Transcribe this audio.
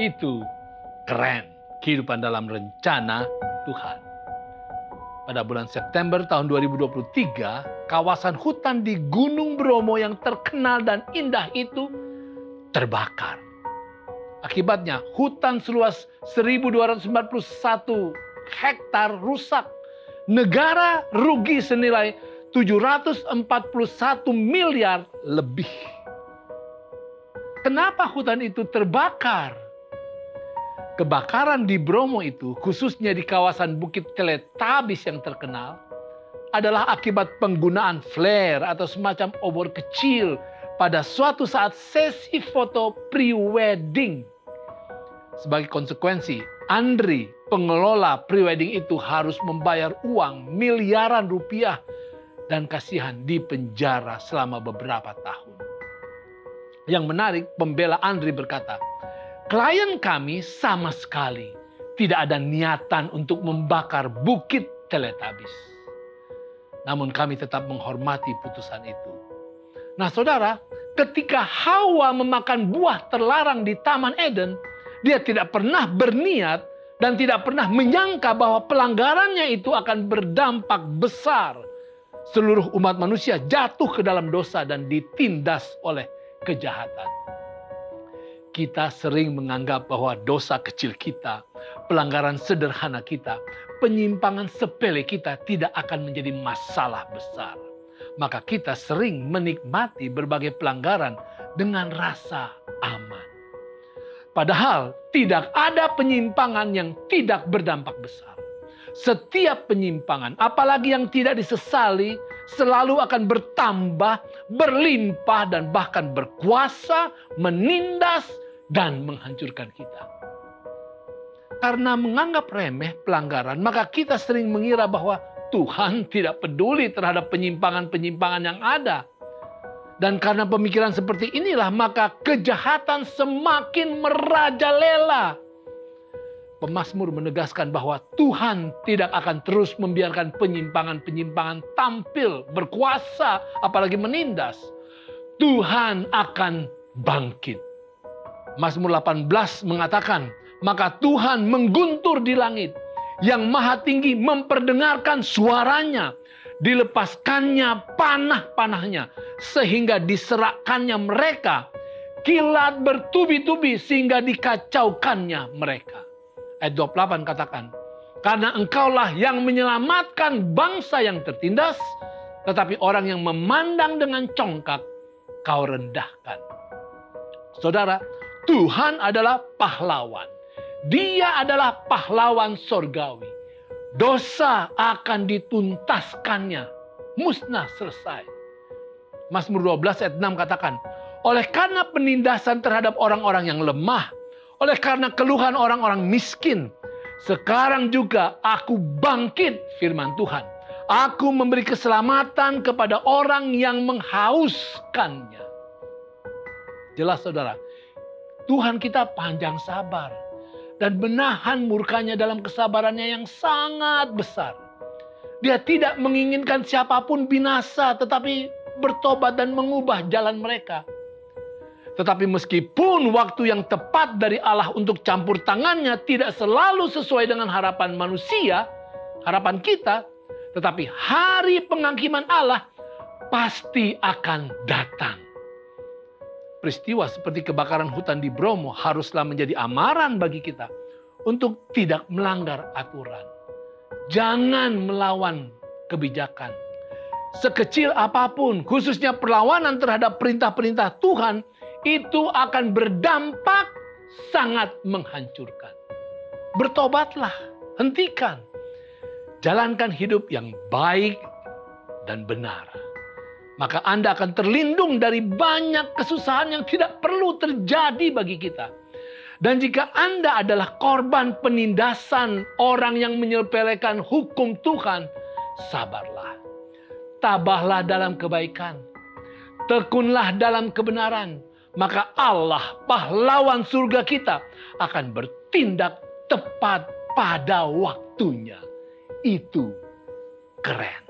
Itu keren, kehidupan dalam rencana Tuhan. Pada bulan September tahun 2023, kawasan hutan di Gunung Bromo yang terkenal dan indah itu terbakar. Akibatnya hutan seluas 1.241 hektar rusak. Negara rugi senilai 741 miliar lebih. Kenapa hutan itu terbakar? Kebakaran di Bromo itu, khususnya di kawasan Bukit Teletabis yang terkenal, adalah akibat penggunaan flare atau semacam obor kecil pada suatu saat sesi foto pre-wedding. Sebagai konsekuensi, Andri, pengelola pre-wedding itu harus membayar uang miliaran rupiah dan kasihan di penjara selama beberapa tahun. Yang menarik, pembela Andri berkata, klien kami sama sekali tidak ada niatan untuk membakar Bukit Teletabis. Namun kami tetap menghormati putusan itu. Nah saudara, ketika Hawa memakan buah terlarang di Taman Eden, dia tidak pernah berniat dan tidak pernah menyangka bahwa pelanggarannya itu akan berdampak besar. Seluruh umat manusia jatuh ke dalam dosa dan ditindas oleh kejahatan. Kita sering menganggap bahwa dosa kecil kita, pelanggaran sederhana kita, penyimpangan sepele kita tidak akan menjadi masalah besar. Maka kita sering menikmati berbagai pelanggaran dengan rasa aman. Padahal tidak ada penyimpangan yang tidak berdampak besar. Setiap penyimpangan, apalagi yang tidak disesali, selalu akan bertambah, berlimpah, dan bahkan berkuasa, menindas, dan menghancurkan kita. Karena menganggap remeh pelanggaran, maka kita sering mengira bahwa Tuhan tidak peduli terhadap penyimpangan-penyimpangan yang ada. Dan karena pemikiran seperti inilah, maka kejahatan semakin merajalela. Pemazmur menegaskan bahwa Tuhan tidak akan terus membiarkan penyimpangan-penyimpangan tampil, berkuasa, apalagi menindas. Tuhan akan bangkit. Mazmur 18 mengatakan, maka Tuhan mengguntur di langit, yang maha tinggi memperdengarkan suaranya, dilepaskannya panah-panahnya, sehingga diserahkannya mereka, kilat bertubi-tubi sehingga dikacaukannya mereka. Ayat 28 katakan, karena engkaulah yang menyelamatkan bangsa yang tertindas, tetapi orang yang memandang dengan congkak, kau rendahkan. Saudara, Tuhan adalah pahlawan. Dia adalah pahlawan sorgawi. Dosa akan dituntaskannya. Musnah, selesai. Mazmur 12 ayat 6 katakan, oleh karena penindasan terhadap orang-orang yang lemah, oleh karena keluhan orang-orang miskin, sekarang juga aku bangkit, firman Tuhan. Aku memberi keselamatan kepada orang yang menghauskannya. Jelas saudara, Tuhan kita panjang sabar dan menahan murkanya dalam kesabarannya yang sangat besar. Dia tidak menginginkan siapapun binasa, tetapi bertobat dan mengubah jalan mereka. Tetapi meskipun waktu yang tepat dari Allah untuk campur tangannya tidak selalu sesuai dengan harapan manusia, harapan kita, tetapi hari penghakiman Allah pasti akan datang. Peristiwa seperti kebakaran hutan di Bromo haruslah menjadi amaran bagi kita untuk tidak melanggar aturan. Jangan melawan kebijakan. Sekecil apapun, khususnya perlawanan terhadap perintah-perintah Tuhan, itu akan berdampak sangat menghancurkan. Bertobatlah, hentikan. Jalankan hidup yang baik dan benar. Maka Anda akan terlindung dari banyak kesusahan yang tidak perlu terjadi bagi kita. Dan jika Anda adalah korban penindasan orang yang menyepelekan hukum Tuhan, sabarlah. Tabahlah dalam kebaikan. Tekunlah dalam kebenaran. Maka Allah, pahlawan surga kita, akan bertindak tepat pada waktunya. Itu keren.